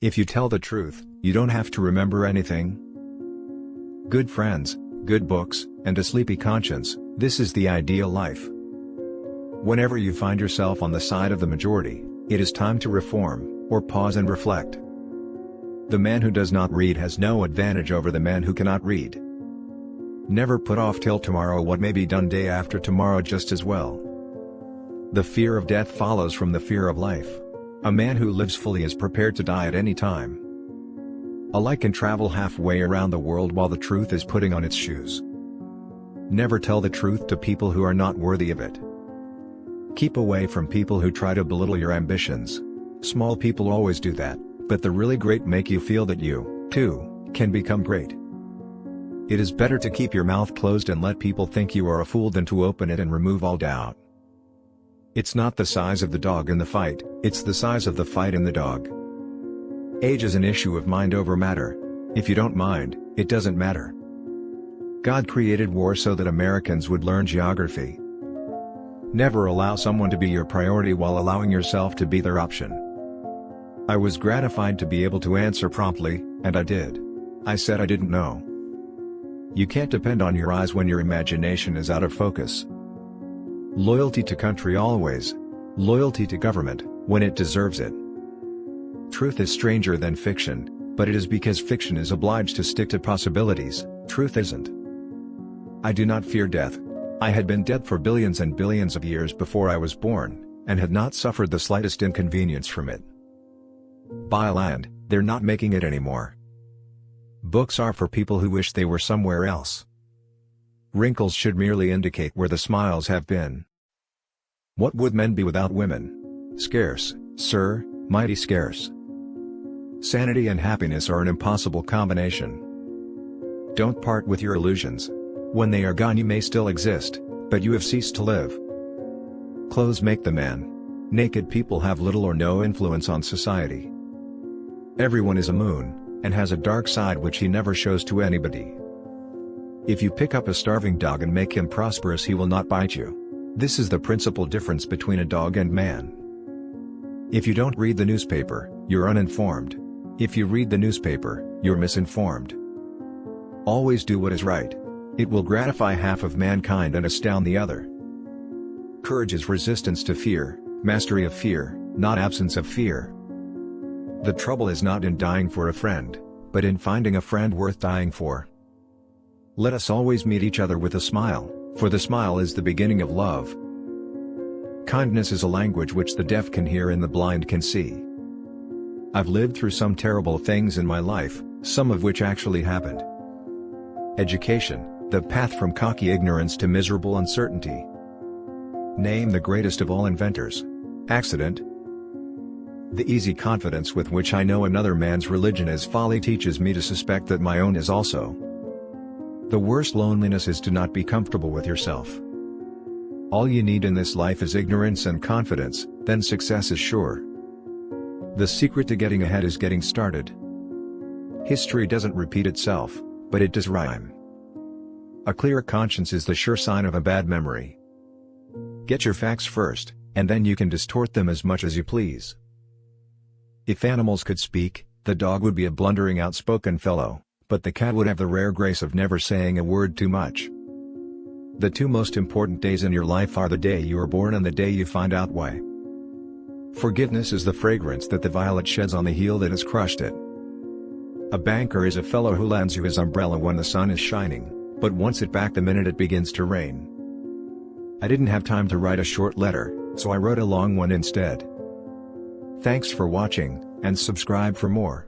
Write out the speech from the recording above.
If you tell the truth, you don't have to remember anything. Good friends, good books, and a sleepy conscience, this is the ideal life. Whenever you find yourself on the side of the majority, it is time to reform, or pause and reflect. The man who does not read has no advantage over the man who cannot read. Never put off till tomorrow what may be done day after tomorrow just as well. The fear of death follows from the fear of life. A man who lives fully is prepared to die at any time. A light can travel halfway around the world while the truth is putting on its shoes. Never tell the truth to people who are not worthy of it. Keep away from people who try to belittle your ambitions. Small people always do that, but the really great make you feel that you, too, can become great. It is better to keep your mouth closed and let people think you are a fool than to open it and remove all doubt. It's not the size of the dog in the fight, it's the size of the fight in the dog. Age is an issue of mind over matter. If you don't mind, it doesn't matter. God created war so that Americans would learn geography. Never allow someone to be your priority while allowing yourself to be their option. I was gratified to be able to answer promptly, and I did. I said I didn't know. You can't depend on your eyes when your imagination is out of focus. Loyalty to country always. Loyalty to government, when it deserves it. Truth is stranger than fiction, but it is because fiction is obliged to stick to possibilities, truth isn't. I do not fear death. I had been dead for billions and billions of years before I was born, and had not suffered the slightest inconvenience from it. Buy land, they're not making it anymore. Books are for people who wish they were somewhere else. Wrinkles should merely indicate where the smiles have been. What would men be without women? Scarce, sir, mighty scarce. Sanity and happiness are an impossible combination. Don't part with your illusions. When they are gone you may still exist, but you have ceased to live. Clothes make the man. Naked people have little or no influence on society. Everyone is a moon, and has a dark side which he never shows to anybody. If you pick up a starving dog and make him prosperous he will not bite you. This is the principal difference between a dog and man. If you don't read the newspaper, you're uninformed. If you read the newspaper, you're misinformed. Always do what is right. It will gratify half of mankind and astound the other. Courage is resistance to fear, mastery of fear, not absence of fear. The trouble is not in dying for a friend, but in finding a friend worth dying for. Let us always meet each other with a smile, for the smile is the beginning of love. Kindness is a language which the deaf can hear and the blind can see. I've lived through some terrible things in my life, some of which actually happened. Education, the path from cocky ignorance to miserable uncertainty. Name the greatest of all inventors. Accident. The easy confidence with which I know another man's religion is folly teaches me to suspect that my own is also. The worst loneliness is to not be comfortable with yourself. All you need in this life is ignorance and confidence, then success is sure. The secret to getting ahead is getting started. History doesn't repeat itself, but it does rhyme. A clear conscience is the sure sign of a bad memory. Get your facts first, and then you can distort them as much as you please. If animals could speak, the dog would be a blundering outspoken fellow, but the cat would have the rare grace of never saying a word too much. The two most important days in your life are the day you are born and the day you find out why. Forgiveness is the fragrance that the violet sheds on the heel that has crushed it. A banker is a fellow who lends you his umbrella when the sun is shining, but wants it back the minute it begins to rain. I didn't have time to write a short letter, so I wrote a long one instead. Thanks for watching, and subscribe for more.